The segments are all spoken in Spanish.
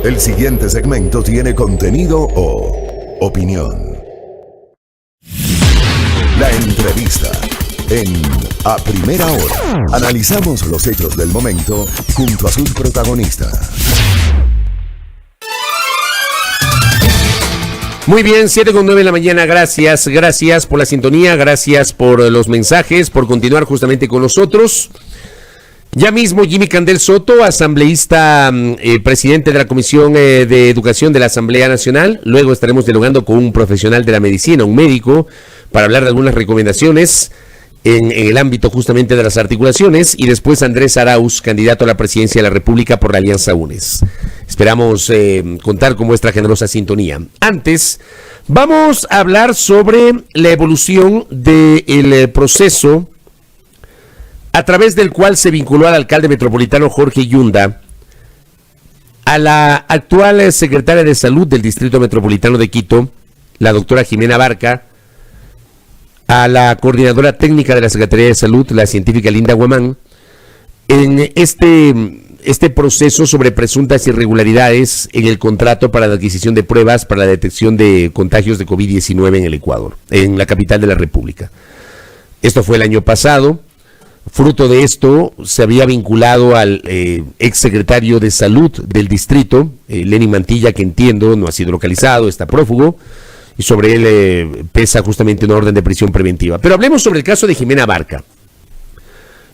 El siguiente segmento tiene contenido o opinión. La entrevista en A Primera Hora. Analizamos los hechos del momento junto a sus protagonistas. Muy bien, 7:09 de la mañana, gracias por la sintonía, gracias por los mensajes, por continuar justamente con nosotros. Ya mismo Jimmy Candel Soto, asambleísta, presidente de la Comisión de Educación de la Asamblea Nacional. Luego estaremos dialogando con un profesional de la medicina, un médico, para hablar de algunas recomendaciones en el ámbito justamente de las articulaciones. Y después Andrés Arauz, candidato a la presidencia de la República por la Alianza UNES. Esperamos contar con vuestra generosa sintonía. Antes, vamos a hablar sobre la evolución del proceso a través del cual se vinculó al alcalde metropolitano Jorge Yunda, a la actual secretaria de Salud del Distrito Metropolitano de Quito, la doctora Jimena Barca, a la coordinadora técnica de la Secretaría de Salud, la científica Linda Guamán, en este proceso sobre presuntas irregularidades en el contrato para la adquisición de pruebas para la detección de contagios de COVID-19 en el Ecuador, en la capital de la República. Esto fue el año pasado. Fruto de esto, se había vinculado al exsecretario de Salud del distrito, Lenny Mantilla, que entiendo no ha sido localizado, está prófugo, y sobre él pesa justamente una orden de prisión preventiva. Pero hablemos sobre el caso de Jimena Barca.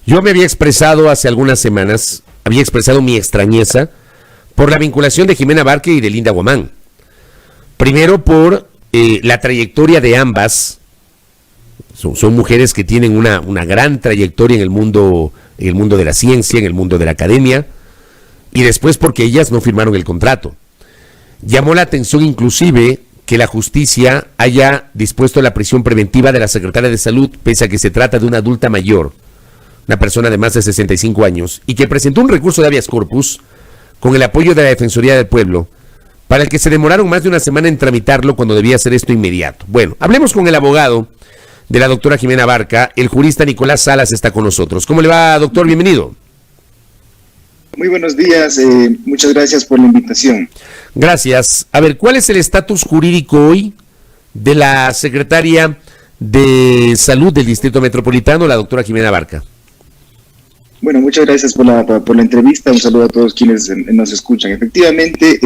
Yo me había expresado hace algunas semanas, había expresado mi extrañeza por la vinculación de Jimena Barca y de Linda Guamán. Primero por la trayectoria de ambas. Son mujeres que tienen una gran trayectoria en el mundo de la ciencia, en el mundo de la academia, y después porque ellas no firmaron el contrato. Llamó la atención inclusive que la justicia haya dispuesto la prisión preventiva de la secretaria de Salud, pese a que se trata de una adulta mayor, una persona de más de 65 años, y que presentó un recurso de habeas corpus con el apoyo de la Defensoría del Pueblo, para el que se demoraron más de una semana en tramitarlo cuando debía ser esto inmediato. Bueno, hablemos con el abogado de la doctora Jimena Barca. El jurista Nicolás Salas está con nosotros. ¿Cómo le va, doctor? Bienvenido. Muy buenos días, muchas gracias por la invitación. Gracias. A ver, ¿cuál es el estatus jurídico hoy de la secretaria de Salud del Distrito Metropolitano, la doctora Jimena Barca? Bueno, muchas gracias por la entrevista. Un saludo a todos quienes nos escuchan. Efectivamente,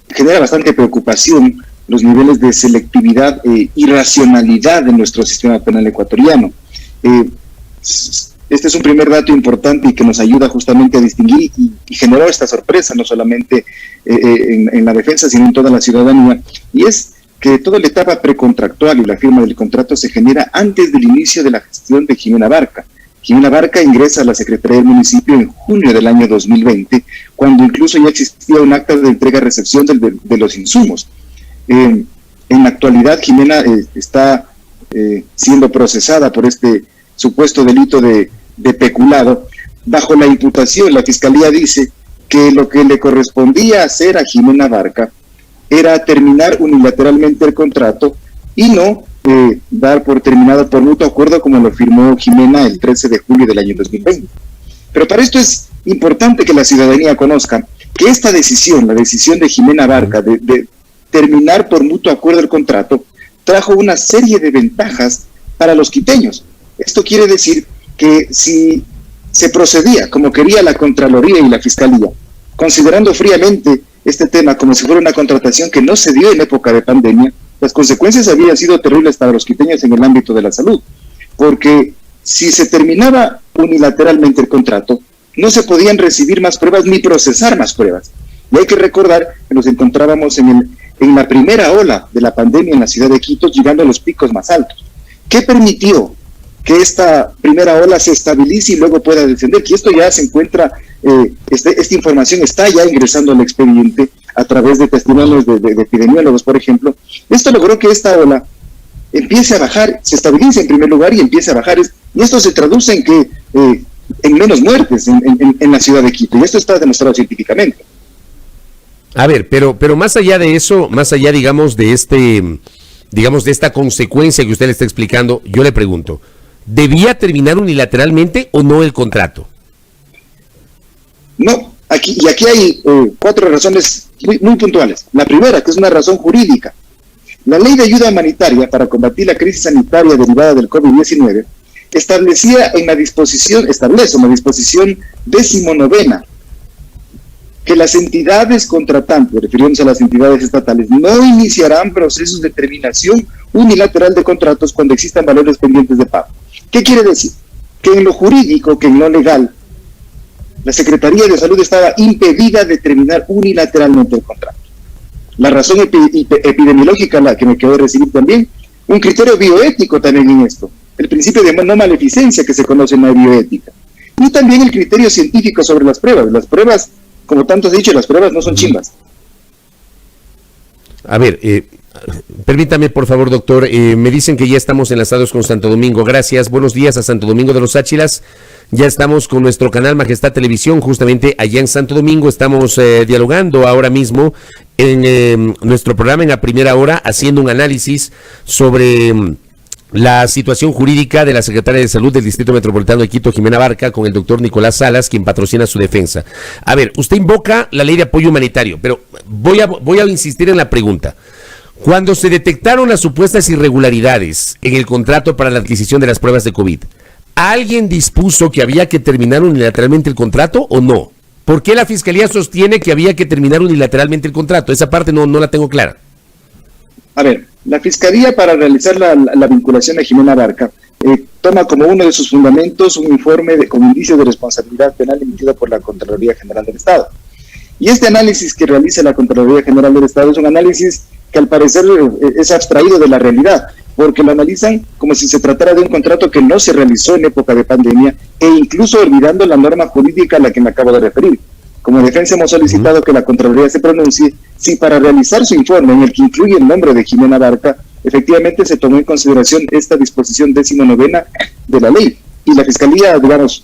genera bastante preocupación los niveles de selectividad y racionalidad de nuestro sistema penal ecuatoriano. Este es un primer dato importante y que nos ayuda justamente a distinguir y generó esta sorpresa, no solamente en la defensa, sino en toda la ciudadanía, y es que toda la etapa precontractual y la firma del contrato se genera antes del inicio de la gestión de Jimena Barca. Jimena Barca ingresa a la Secretaría del Municipio en junio del año 2020, cuando incluso ya existía un acta de entrega-recepción de los insumos. En la actualidad, Jimena está siendo procesada por este supuesto delito de peculado. Bajo la imputación, la Fiscalía dice que lo que le correspondía hacer a Jimena Barca era terminar unilateralmente el contrato y no dar por terminado por mutuo acuerdo como lo firmó Jimena el 13 de julio del año 2020. Pero para esto es importante que la ciudadanía conozca que esta decisión, la decisión de Jimena Barca de terminar por mutuo acuerdo el contrato, trajo una serie de ventajas para los quiteños. Esto quiere decir que si se procedía como quería la Contraloría y la Fiscalía, considerando fríamente este tema como si fuera una contratación que no se dio en época de pandemia, las consecuencias habrían sido terribles para los quiteños en el ámbito de la salud, porque si se terminaba unilateralmente el contrato, no se podían recibir más pruebas ni procesar más pruebas. Y hay que recordar que nos encontrábamos en la primera ola de la pandemia en la ciudad de Quito, llegando a los picos más altos. ¿Qué permitió que esta primera ola se estabilice y luego pueda descender? Que esto ya se encuentra, esta información está ya ingresando al expediente a través de testimonios de epidemiólogos, por ejemplo. Esto logró que esta ola empiece a bajar, se estabilice en primer lugar y empiece a bajar. Y esto se traduce en que en menos muertes en la ciudad de Quito. Y esto está demostrado científicamente. A ver, pero más allá de eso, más allá, digamos, de esta consecuencia que usted le está explicando, yo le pregunto, ¿debía terminar unilateralmente o no el contrato? No, Aquí hay 4 razones muy puntuales. La primera, que es una razón jurídica. La ley de ayuda humanitaria para combatir la crisis sanitaria derivada del COVID-19 establece una disposición 19ª que las entidades contratantes, refiriéndose a las entidades estatales, no iniciarán procesos de terminación unilateral de contratos cuando existan valores pendientes de pago. ¿Qué quiere decir? Que en lo jurídico, que en lo legal, la Secretaría de Salud estaba impedida de terminar unilateralmente el contrato. La razón epidemiológica, la que me quedó de recibir también, un criterio bioético también en esto, el principio de no maleficencia que se conoce en la bioética, y también el criterio científico sobre las pruebas. Las pruebas, como tanto has dicho, las pruebas no son chimbas. A ver, permítame por favor, doctor, me dicen que ya estamos enlazados con Santo Domingo. Gracias, buenos días a Santo Domingo de los Áchilas. Ya estamos con nuestro canal Majestad Televisión, justamente allá en Santo Domingo. Estamos dialogando ahora mismo en nuestro programa en la primera hora, haciendo un análisis sobre la situación jurídica de la Secretaria de Salud del Distrito Metropolitano de Quito, Jimena Barca, con el doctor Nicolás Salas, quien patrocina su defensa. A ver, usted invoca la ley de apoyo humanitario, pero voy a insistir en la pregunta. Cuando se detectaron las supuestas irregularidades en el contrato para la adquisición de las pruebas de COVID, ¿alguien dispuso que había que terminar unilateralmente el contrato o no? ¿Por qué la Fiscalía sostiene que había que terminar unilateralmente el contrato? Esa parte no la tengo clara. A ver, la Fiscalía, para realizar la vinculación a Jimena Barca, toma como uno de sus fundamentos un informe con indicio de responsabilidad penal emitido por la Contraloría General del Estado. Y este análisis que realiza la Contraloría General del Estado es un análisis que al parecer es abstraído de la realidad, porque lo analizan como si se tratara de un contrato que no se realizó en época de pandemia, e incluso olvidando la norma jurídica a la que me acabo de referir. Como defensa hemos solicitado que la Contraloría se pronuncie si para realizar su informe, en el que incluye el nombre de Jimena Barca, efectivamente se tomó en consideración esta disposición 19ª de la ley. Y la Fiscalía, digamos,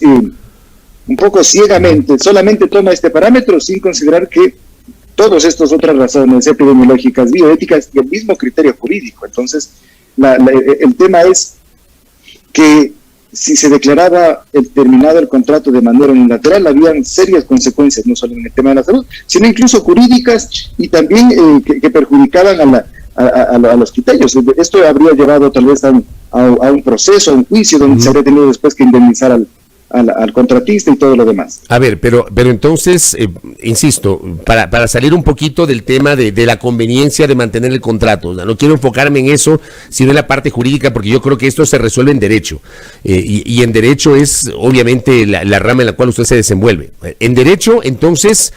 un poco ciegamente, solamente toma este parámetro sin considerar que todas estas otras razones epidemiológicas, bioéticas y el mismo criterio jurídico. Entonces, el tema es que si se declaraba terminado el contrato de manera unilateral, habían serias consecuencias, no solo en el tema de la salud, sino incluso jurídicas y también que perjudicaban a los criterios. Esto habría llevado tal vez a un proceso, a un juicio, donde se habría tenido después que indemnizar al contratista y todo lo demás. A ver, pero entonces, insisto, para salir un poquito del tema de la conveniencia de mantener el contrato, no quiero enfocarme en eso, sino en la parte jurídica, porque yo creo que esto se resuelve en derecho, y en derecho es obviamente la rama en la cual usted se desenvuelve. En derecho, entonces,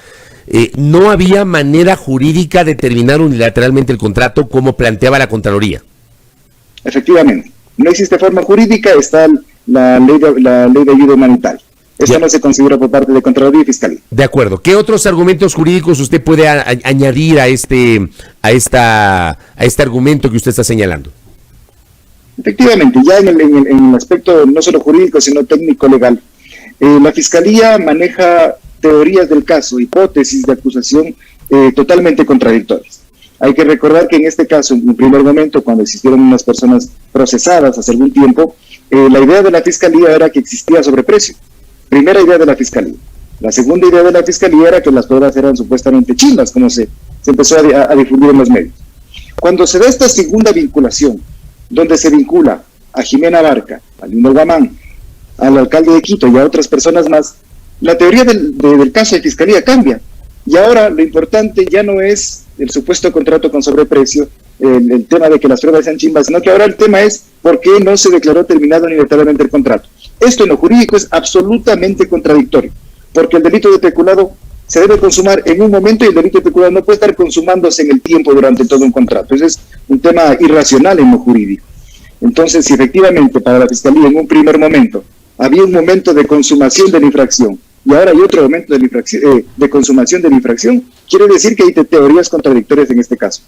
no había manera jurídica de terminar unilateralmente el contrato como planteaba la Contraloría. Efectivamente, no existe forma jurídica, está la ley de ayuda humanitaria. Esto no se considera por parte de Contraloría y Fiscalía. De acuerdo. ¿Qué otros argumentos jurídicos usted puede añadir a este argumento que usted está señalando? Efectivamente, ya en el aspecto no solo jurídico, sino técnico-legal, la Fiscalía maneja teorías del caso, hipótesis de acusación totalmente contradictorias. Hay que recordar que en este caso, en un primer momento, cuando existieron unas personas procesadas hace algún tiempo, la idea de la Fiscalía era que existía sobreprecio. Primera idea de la Fiscalía. La segunda idea de la Fiscalía era que las pruebas eran supuestamente chimbas, como se empezó a difundir en los medios. Cuando se da esta segunda vinculación, donde se vincula a Jimena Barca, a Lindo Guamán, al alcalde de Quito y a otras personas más, la teoría del caso de Fiscalía cambia. Y ahora lo importante ya no es el supuesto contrato con sobreprecio, el tema de que las pruebas sean chimbas, sino que ahora el tema es por qué no se declaró terminado unilateralmente el contrato. Esto en lo jurídico es absolutamente contradictorio, porque el delito de peculado se debe consumar en un momento y el delito de peculado no puede estar consumándose en el tiempo durante todo un contrato. Ese es un tema irracional en lo jurídico. Entonces, si efectivamente para la Fiscalía en un primer momento había un momento de consumación de la infracción y ahora hay otro momento de consumación de la infracción, quiere decir que hay teorías contradictorias en este caso.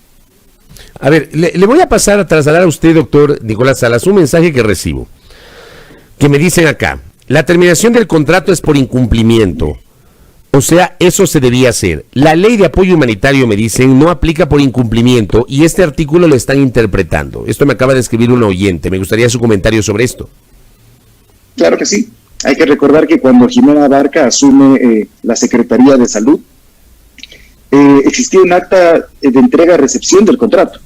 A ver, le voy a pasar a trasladar a usted, doctor Nicolás Salas, un mensaje que recibo, que me dicen acá: la terminación del contrato es por incumplimiento. O sea, eso se debía hacer. La ley de apoyo humanitario, me dicen, no aplica por incumplimiento y este artículo lo están interpretando. Esto me acaba de escribir un oyente. Me gustaría su comentario sobre esto. Claro que sí. Hay que recordar que cuando Jimena Abarca asume la Secretaría de Salud, existía un acta de entrega-recepción del contrato.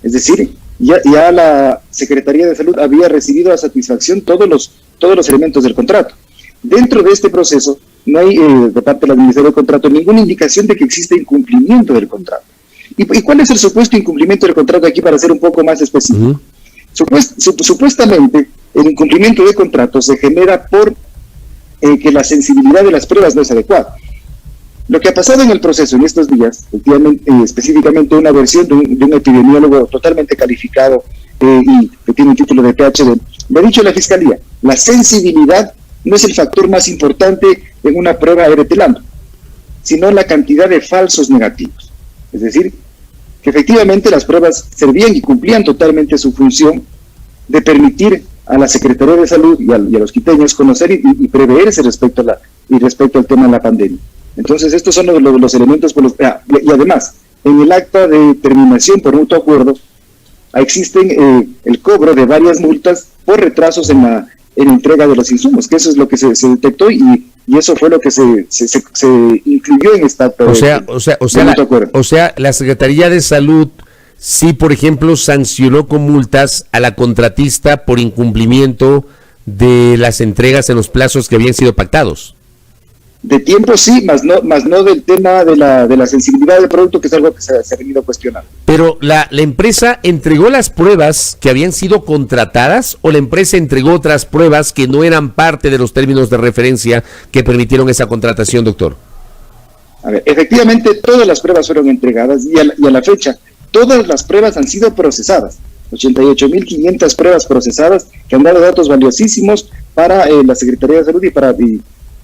Es decir, ya la Secretaría de Salud había recibido a satisfacción todos los elementos del contrato. Dentro de este proceso, no hay de parte del Ministerio del Contrato ninguna indicación de que existe incumplimiento del contrato. ¿Y cuál es el supuesto incumplimiento del contrato aquí, para ser un poco más específico? Supuestamente, el incumplimiento del contrato se genera por que la sensibilidad de las pruebas no es adecuada. Lo que ha pasado en el proceso en estos días, específicamente una versión de un epidemiólogo totalmente calificado y que tiene un título de PhD, le ha dicho a la Fiscalía, la sensibilidad no es el factor más importante en una prueba aeretelando, sino la cantidad de falsos negativos. Es decir, que efectivamente las pruebas servían y cumplían totalmente su función de permitir a la Secretaría de Salud y a los quiteños conocer y preverse respecto al tema de la pandemia. Entonces, estos son los elementos y además, en el acta de terminación por mutuo acuerdo, existen el cobro de varias multas por retrasos en la entrega de los insumos, que eso es lo que se detectó y eso fue lo que se incluyó en esta acta o sea, la Secretaría de Salud sí, por ejemplo, sancionó con multas a la contratista por incumplimiento de las entregas en los plazos que habían sido pactados. De tiempo sí, más no del tema de la sensibilidad del producto, que es algo que se ha venido cuestionando. Pero la empresa entregó las pruebas que habían sido contratadas, o la empresa entregó otras pruebas que no eran parte de los términos de referencia que permitieron esa contratación, doctor. A ver, efectivamente todas las pruebas fueron entregadas y a la fecha todas las pruebas han sido procesadas. 88.500 pruebas procesadas que han dado datos valiosísimos para la Secretaría de Salud y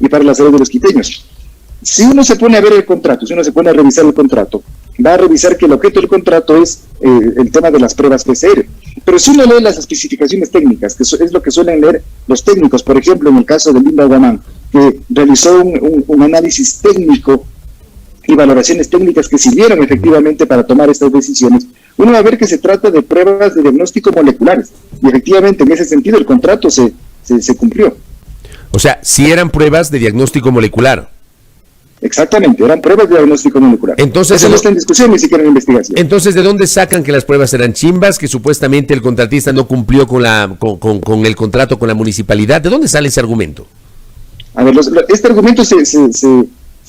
para la salud de los quiteños. Si uno se pone a ver el contrato, si uno se pone a revisar el contrato, va a revisar que el objeto del contrato es el tema de las pruebas PCR. Pero si uno lee las especificaciones técnicas, que es lo que suelen leer los técnicos, por ejemplo, en el caso de Linda Guamán, que realizó un análisis técnico y valoraciones técnicas que sirvieron efectivamente para tomar estas decisiones, uno va a ver que se trata de pruebas de diagnóstico moleculares. Y efectivamente, en ese sentido, el contrato se cumplió. O sea, sí eran pruebas de diagnóstico molecular. Exactamente, eran pruebas de diagnóstico molecular. Entonces, eso no está en discusión, ni siquiera en investigación. Entonces, ¿de dónde sacan que las pruebas eran chimbas, que supuestamente el contratista no cumplió con el contrato con la municipalidad? ¿De dónde sale ese argumento? A ver, este argumento se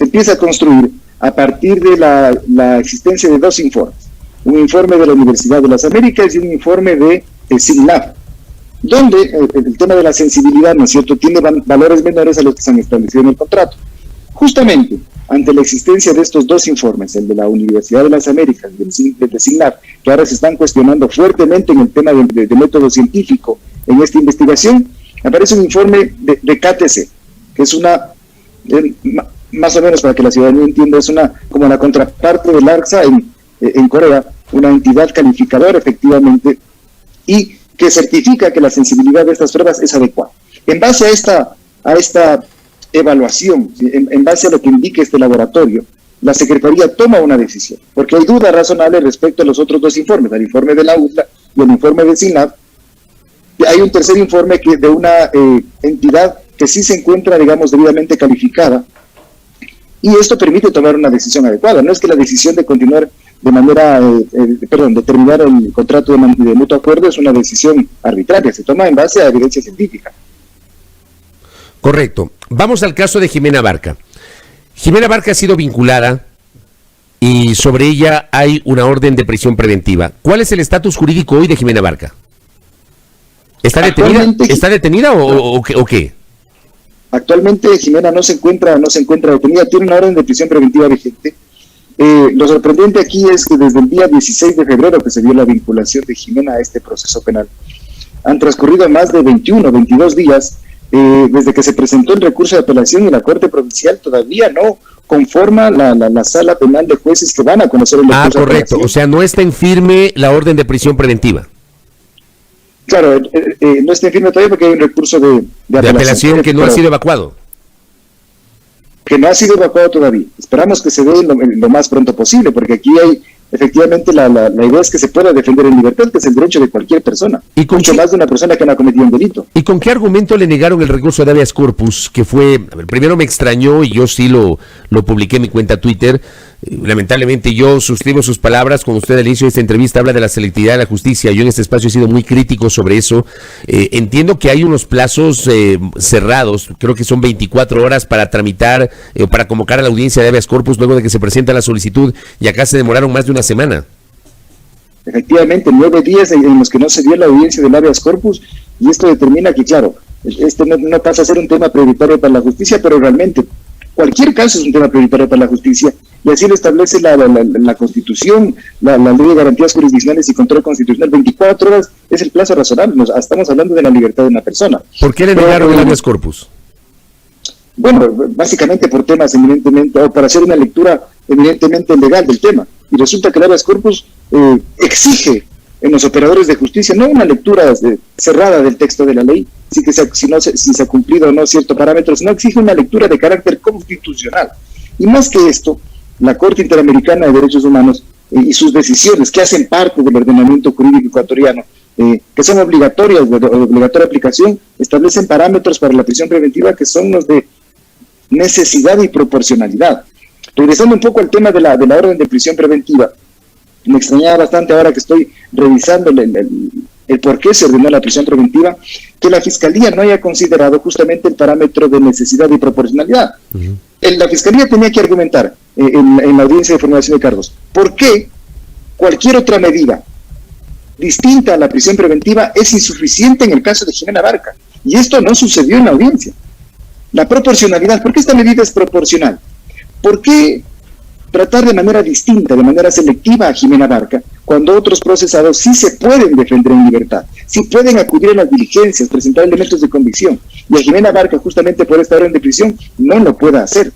empieza a construir a partir de la existencia de dos informes. Un informe de la Universidad de las Américas y un informe de SIGNAP, donde el tema de la sensibilidad, ¿no es cierto?, tiene valores menores a los que se han establecido en el contrato. Justamente, ante la existencia de estos dos informes, el de la Universidad de las Américas y el de SIGNAP, que ahora se están cuestionando fuertemente en el tema de método científico en esta investigación, aparece un informe de KTC, que es más o menos para que la ciudadanía entienda, es como la contraparte del ARCSA en Corea, una entidad calificadora efectivamente, y que certifica que la sensibilidad de estas pruebas es adecuada. En base a esta evaluación, en base a lo que indique este laboratorio, la Secretaría toma una decisión, porque hay dudas razonables respecto a los otros dos informes, el informe de la UTLA y el informe de SINAP. Hay un tercer informe de una entidad que sí se encuentra, digamos, debidamente calificada, y esto permite tomar una decisión adecuada. No es que la decisión de continuar de terminar el contrato de mutuo acuerdo es una decisión arbitraria, se toma en base a evidencia científica. Correcto. Vamos al caso de Jimena Abarca. Jimena Abarca ha sido vinculada y sobre ella hay una orden de prisión preventiva. ¿Cuál es el estatus jurídico hoy de Jimena Abarca? ¿Está detenida? ¿Está detenida o qué? Actualmente Jimena no se encuentra detenida, tiene una orden de prisión preventiva vigente. Lo sorprendente aquí es que desde el día 16 de febrero que se dio la vinculación de Jimena a este proceso penal, han transcurrido más de 22 días desde que se presentó el recurso de apelación y la Corte Provincial todavía no conforma la sala penal de jueces que van a conocer el recurso. Correcto, o sea, no está en firme la orden de prisión preventiva. Claro, no está en firme todavía porque hay un recurso de apelación que no ha sido evacuado. Que no ha sido evacuado todavía. Esperamos que se dé lo más pronto posible, porque aquí efectivamente la idea es que se pueda defender en libertad, que es el derecho de cualquier persona, ¿Y con mucho más de una persona que no ha cometido un delito. ¿Y con qué argumento le negaron el recurso de habeas corpus? Que fue, a ver, primero me extrañó y yo sí lo publiqué en mi cuenta Twitter. Lamentablemente yo suscribo sus palabras. Cuando usted al inicio de esta entrevista habla de la selectividad de la justicia, yo en este espacio he sido muy crítico sobre eso. Entiendo que hay unos plazos cerrados, creo que son 24 horas para tramitar o para convocar a la audiencia de habeas corpus luego de que se presenta la solicitud, y acá se demoraron más de una semana. Efectivamente, 9 días en los que no se dio la audiencia del habeas corpus, y esto determina que, claro, esto no pasa a ser un tema prioritario para la justicia, pero realmente cualquier caso es un tema prioritario para la justicia, y así lo establece la Constitución, la Ley de Garantías Jurisdiccionales y Control Constitucional. 24 horas es el plazo razonable, estamos hablando de la libertad de una persona. ¿Por qué le negaron el habeas corpus? Bueno, básicamente por temas eminentemente, o para hacer una lectura eminentemente legal del tema, y resulta que el habeas corpus exige en los operadores de justicia no una lectura cerrada del texto de la ley, si se ha cumplido o no ciertos parámetros, sino exige una lectura de carácter constitucional. Y más que esto, la Corte Interamericana de Derechos Humanos y sus decisiones, que hacen parte del ordenamiento jurídico ecuatoriano, que son obligatorias, de obligatoria aplicación, establecen parámetros para la prisión preventiva que son los de necesidad y proporcionalidad. Regresando un poco al tema de la orden de prisión preventiva, me extrañaba bastante ahora que estoy revisando el por qué se ordenó la prisión preventiva, que la Fiscalía no haya considerado justamente el parámetro de necesidad y proporcionalidad. La Fiscalía tenía que argumentar en la audiencia de formulación de cargos por qué cualquier otra medida distinta a la prisión preventiva es insuficiente en el caso de Jimena Barca. Y esto no sucedió en la audiencia. La proporcionalidad, ¿por qué esta medida es proporcional? ¿Por qué tratar de manera distinta, de manera selectiva a Jimena Barca, cuando otros procesados sí se pueden defender en libertad, sí pueden acudir a las diligencias, presentar elementos de convicción, y a Jimena Barca, justamente por esta orden de prisión, no lo pueda hacer?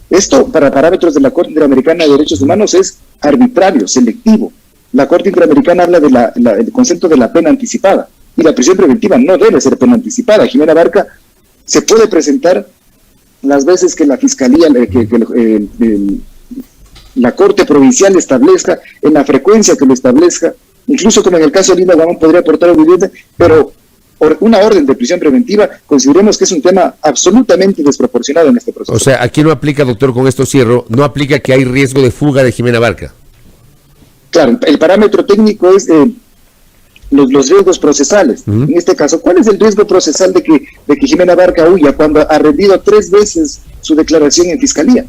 Esto, para parámetros de la Corte Interamericana de Derechos Humanos, es arbitrario, selectivo. La Corte Interamericana habla del concepto de la pena anticipada, y la prisión preventiva no debe ser pena anticipada. Jimena Barca se puede presentar las veces que la Fiscalía, la Corte Provincial establezca, en la frecuencia que lo establezca, incluso como en el caso de Linda Guamán podría aportar evidencia, pero una orden de prisión preventiva consideremos que es un tema absolutamente desproporcionado en este proceso. O sea, aquí no aplica, doctor, con esto cierro, no aplica que hay riesgo de fuga de Jimena Barca. Claro, el parámetro técnico es los riesgos procesales. En este caso, ¿cuál es el riesgo procesal de que Jimena Barca huya cuando ha rendido 3 veces su declaración en Fiscalía?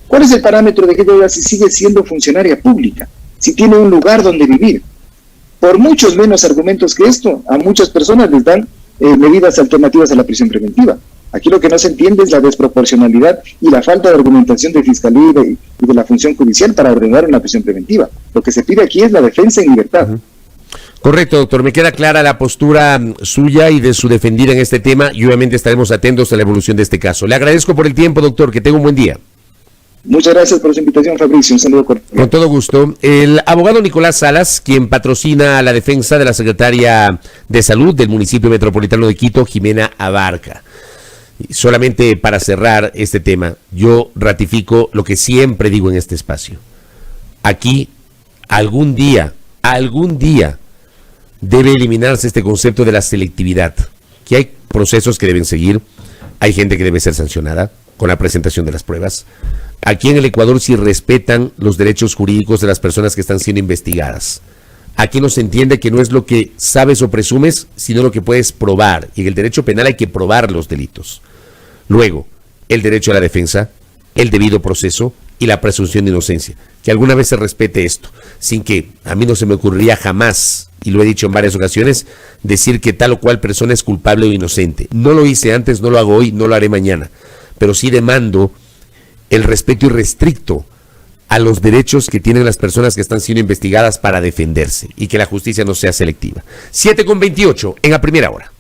¿Cuál es el parámetro de que ella si sigue siendo funcionaria pública, si tiene un lugar donde vivir? Por muchos menos argumentos que esto, a muchas personas les dan medidas alternativas a la prisión preventiva. Aquí lo que no se entiende es la desproporcionalidad y la falta de argumentación de Fiscalía y de la función judicial para ordenar una prisión preventiva. Lo que se pide aquí es la defensa en libertad. Correcto, doctor. Me queda clara la postura suya y de su defendida en este tema, y obviamente estaremos atentos a la evolución de este caso. Le agradezco por el tiempo, doctor. Que tenga un buen día. Muchas gracias por su invitación, Fabricio. Un saludo cordial. Con todo gusto. El abogado Nicolás Salas, quien patrocina la defensa de la secretaria de Salud del municipio metropolitano de Quito, Jimena Abarca. Y solamente para cerrar este tema, yo ratifico lo que siempre digo en este espacio. Aquí, algún día, debe eliminarse este concepto de la selectividad, que hay procesos que deben seguir, hay gente que debe ser sancionada con la presentación de las pruebas. Aquí en el Ecuador sí respetan los derechos jurídicos de las personas que están siendo investigadas. Aquí no se entiende que no es lo que sabes o presumes, sino lo que puedes probar. Y en el derecho penal hay que probar los delitos. Luego, el derecho a la defensa, el debido proceso y la presunción de inocencia. Que alguna vez se respete esto, sin que a mí no se me ocurriría jamás, y lo he dicho en varias ocasiones, decir que tal o cual persona es culpable o inocente. No lo hice antes, no lo hago hoy, no lo haré mañana. Pero sí demando el respeto irrestricto a los derechos que tienen las personas que están siendo investigadas para defenderse y que la justicia no sea selectiva. 7:28 en la primera hora.